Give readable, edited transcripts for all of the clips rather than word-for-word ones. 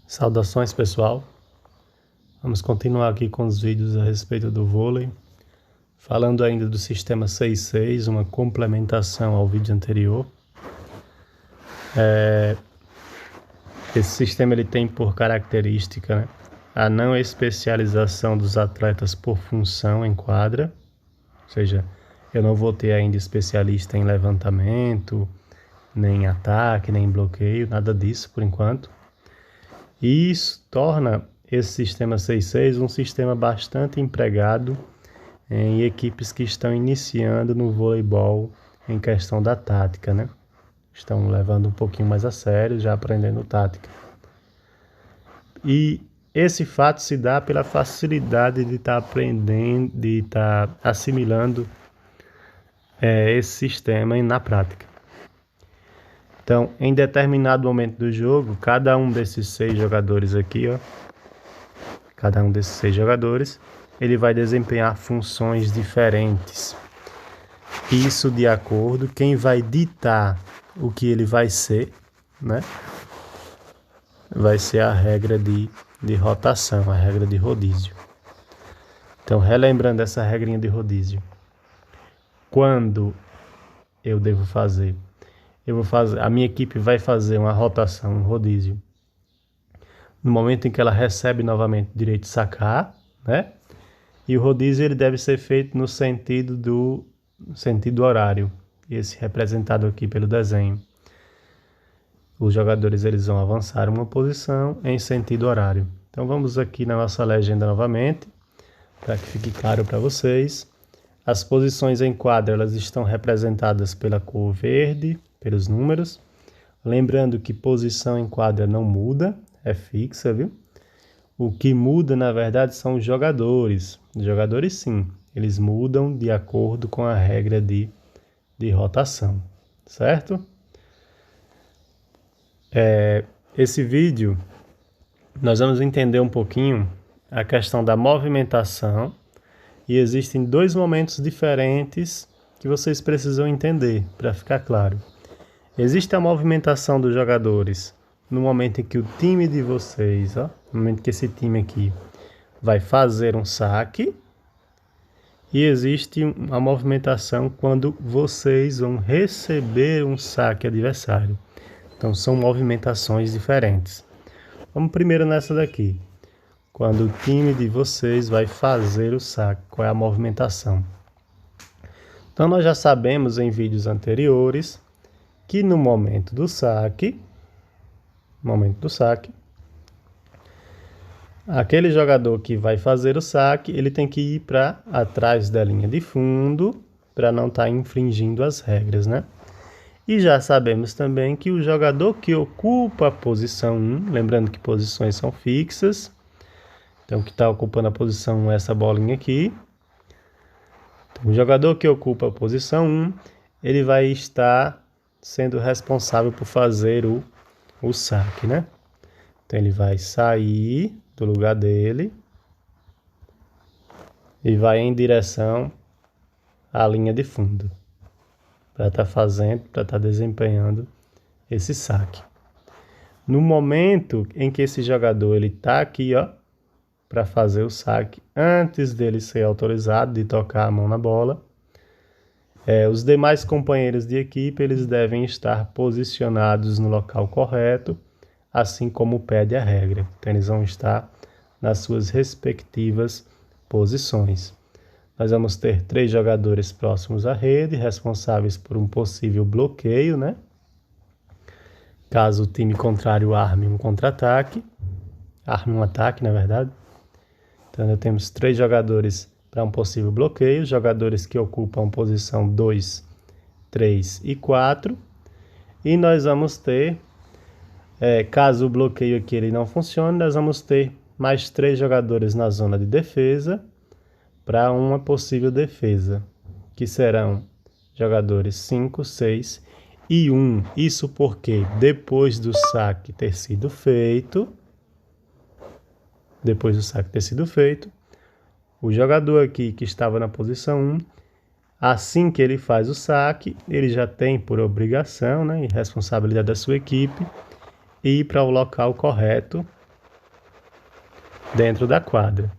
Saudações, pessoal. Vamos continuar aqui com os vídeos a respeito do vôlei, falando ainda do sistema 6-6, uma complementação ao vídeo anterior. Esse sistema ele tem por característica, né, a não especialização dos atletas por função em quadra, ou seja, eu não vou ter ainda especialista em levantamento, nem em ataque, nem em bloqueio, nada disso por enquanto. E isso torna esse sistema 6-6 um sistema bastante empregado em equipes que estão iniciando no voleibol em questão da tática, né? Estão levando um pouquinho mais a sério, já aprendendo tática. E esse fato se dá pela facilidade de estar aprendendo, de estar assimilando esse sistema na prática. Então, em determinado momento do jogo, cada um desses 6 jogadores aqui, ele vai desempenhar funções diferentes. Isso de acordo, quem vai ditar o que ele vai ser, né? Vai ser a regra de rotação, a regra de rodízio. Então, relembrando essa regrinha de rodízio, quando eu devo fazer? A minha equipe vai fazer uma rotação, um rodízio, no momento em que ela recebe novamente o direito de sacar, né? E o rodízio ele deve ser feito no sentido horário, esse representado aqui pelo desenho. Os jogadores eles vão avançar uma posição em sentido horário. Então vamos aqui na nossa legenda novamente, para que fique claro para vocês. As posições em quadra elas estão representadas pela cor verde, pelos números. Lembrando que posição em quadra não muda, é fixa, viu? O que muda, na verdade, são os jogadores. Os jogadores, sim, eles mudam de acordo com a regra de rotação, certo? Esse vídeo, nós vamos entender um pouquinho a questão da movimentação e existem 2 momentos diferentes que vocês precisam entender para ficar claro. Existe a movimentação dos jogadores no momento em que o time de vocês, no momento que esse time aqui vai fazer um saque, e existe a movimentação quando vocês vão receber um saque adversário. Então são movimentações diferentes. Vamos primeiro nessa daqui. Quando o time de vocês vai fazer o saque, qual é a movimentação? Então nós já sabemos em vídeos anteriores que no momento do saque, aquele jogador que vai fazer o saque, ele tem que ir para atrás da linha de fundo para não estar infringindo as regras, né? E já sabemos também que o jogador que ocupa a posição 1, lembrando que posições são fixas, então que está ocupando a posição 1 é essa bolinha aqui. Então, o jogador que ocupa a posição 1, ele vai estar sendo responsável por fazer o saque, né? Então ele vai sair do lugar dele e vai em direção à linha de fundo para estar desempenhando esse saque. No momento em que esse jogador ele está aqui, para fazer o saque, antes dele ser autorizado de tocar a mão na bola, os demais companheiros de equipe eles devem estar posicionados no local correto, assim como pede a regra. Então eles vão estar nas suas respectivas posições. Nós vamos ter 3 jogadores próximos à rede, responsáveis por um possível bloqueio, né? Caso o time contrário arme um contra-ataque, arme um ataque, na verdade. Então nós temos 3 jogadores para um possível bloqueio, jogadores que ocupam posição 2, 3 e 4. E nós vamos ter, caso o bloqueio aqui ele não funcione, nós vamos ter mais 3 jogadores na zona de defesa para uma possível defesa, que serão jogadores 5, 6 e 1. Isso porque depois do saque ter sido feito, o jogador aqui que estava na posição 1, assim que ele faz o saque, ele já tem por obrigação, né, e responsabilidade da sua equipe, ir para o local correto dentro da quadra.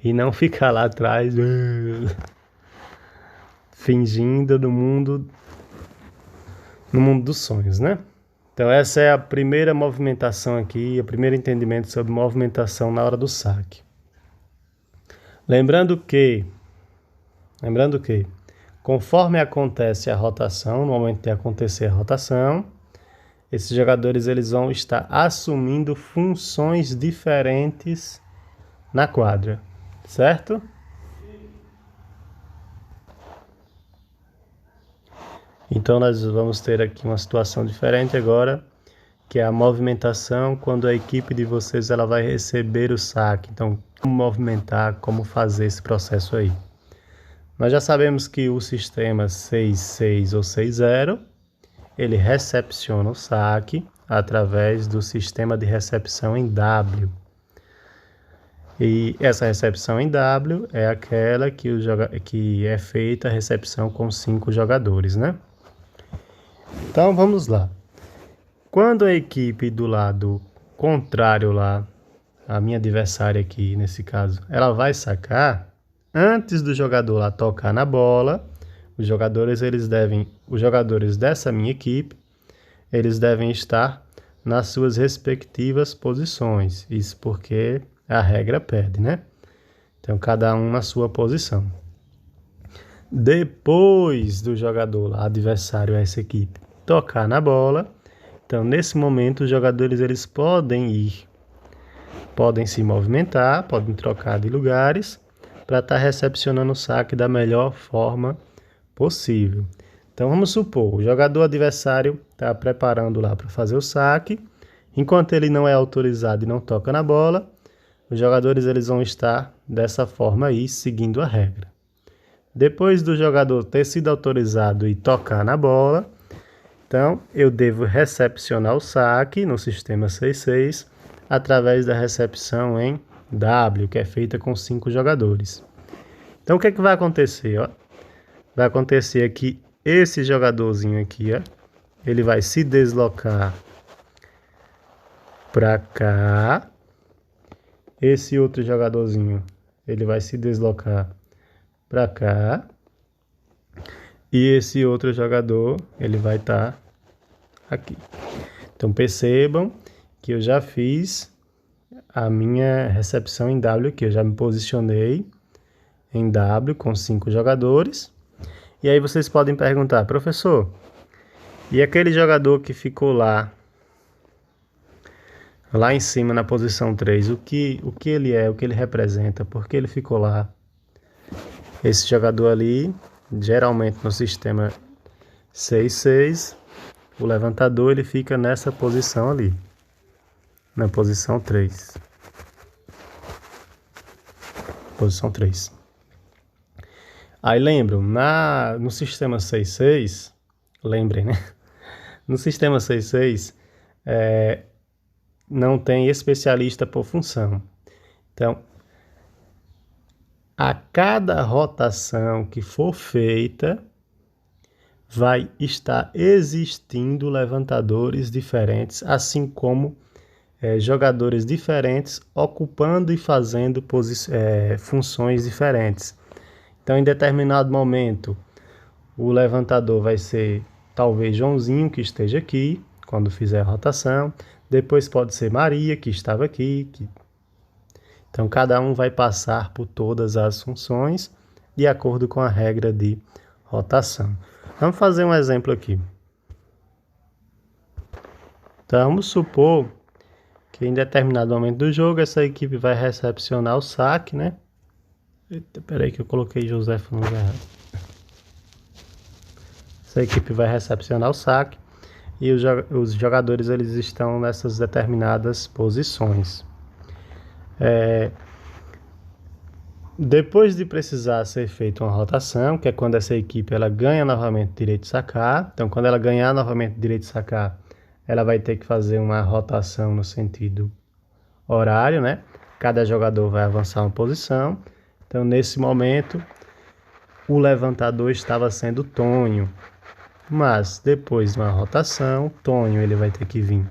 E não ficar lá atrás fingindo no mundo dos sonhos, né? Então essa é a primeira movimentação aqui, o primeiro entendimento sobre movimentação na hora do saque. Lembrando que, conforme acontece a rotação, no momento de acontecer a rotação, esses jogadores eles vão estar assumindo funções diferentes na quadra, certo? Então nós vamos ter aqui uma situação diferente agora, que é a movimentação quando a equipe de vocês ela vai receber o saque. Então, como movimentar, como fazer esse processo aí. Nós já sabemos que o sistema 6-6 ou 6-0, ele recepciona o saque através do sistema de recepção em W. E essa recepção em W é aquela que é feita a recepção com 5 jogadores, né? Então vamos lá. Quando a equipe do lado contrário lá, a minha adversária aqui nesse caso, ela vai sacar, antes do jogador lá tocar na bola, os jogadores dessa minha equipe, eles devem estar nas suas respectivas posições. Isso porque a regra pede, né? Então cada um na sua posição. Depois do jogador lá, adversário a essa equipe, tocar na bola, então nesse momento os jogadores eles podem se movimentar, podem trocar de lugares para estar recepcionando o saque da melhor forma possível. Então vamos supor, o jogador adversário está preparando lá para fazer o saque, enquanto ele não é autorizado e não toca na bola, os jogadores eles vão estar dessa forma aí, seguindo a regra. Depois do jogador ter sido autorizado e tocar na bola, então eu devo recepcionar o saque no sistema 6-6 através da recepção em W, que é feita com 5 jogadores. Então o que é que vai acontecer? Ó? Vai acontecer que esse jogadorzinho aqui, ó, ele vai se deslocar para cá. Esse outro jogadorzinho, ele vai se deslocar para cá. E esse outro jogador, ele vai estar aqui. Então percebam que eu já fiz a minha recepção em W aqui. Eu já me posicionei em W com 5 jogadores. E aí vocês podem perguntar, professor, e aquele jogador que ficou lá em cima na posição 3, o que ele é, o que ele representa, por que ele ficou lá? Esse jogador ali, geralmente no sistema 6-6, o levantador ele fica nessa posição ali, na posição 3. Posição 3. Aí lembram, no sistema 6-6, lembrem, né? No sistema 6-6, não tem especialista por função. Então, a cada rotação que for feita, vai estar existindo levantadores diferentes, assim como jogadores diferentes ocupando e fazendo funções diferentes. Então, em determinado momento, o levantador vai ser talvez Joãozinho, que esteja aqui, quando fizer a rotação. Depois pode ser Maria, que estava aqui. Então, cada um vai passar por todas as funções de acordo com a regra de rotação. Vamos fazer um exemplo aqui. Então, vamos supor que em determinado momento do jogo, essa equipe vai recepcionar o saque, né? Eita, peraí que eu coloquei José no lugar errado. Essa equipe vai recepcionar o saque e os jogadores eles estão nessas determinadas posições. Depois de precisar ser feita uma rotação, que é quando essa equipe ela ganha novamente direito de sacar. Então, quando ela ganhar novamente direito de sacar, ela vai ter que fazer uma rotação no sentido horário, né? Cada jogador vai avançar uma posição. Então, nesse momento, o levantador estava sendo Tonho. Mas, depois de uma rotação, Tonho ele vai ter que vir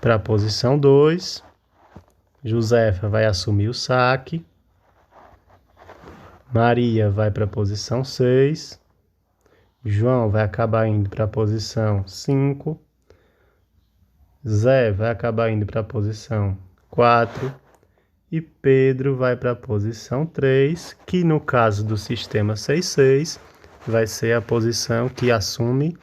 para a posição 2. Josefa vai assumir o saque. Maria vai para a posição 6. João vai acabar indo para a posição 5. Zé vai acabar indo para a posição 4. E Pedro vai para a posição 3, que no caso do sistema 6-6, vai ser a posição que assume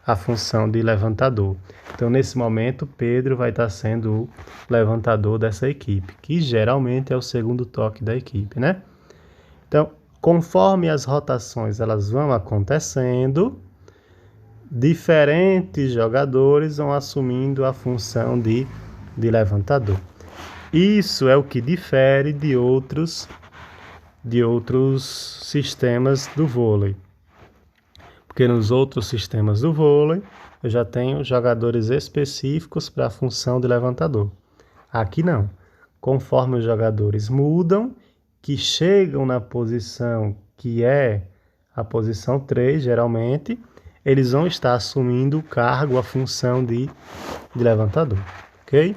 a função de levantador. Então, nesse momento, Pedro vai estar sendo o levantador dessa equipe, que geralmente é o segundo toque da equipe, né? Então, conforme as rotações elas vão acontecendo, diferentes jogadores vão assumindo a função de levantador. Isso é o que difere de outros sistemas do vôlei. Porque nos outros sistemas do vôlei, eu já tenho jogadores específicos para a função de levantador. Aqui não. Conforme os jogadores mudam, que chegam na posição que é a posição 3, geralmente, eles vão estar assumindo o cargo, a função de levantador. Ok?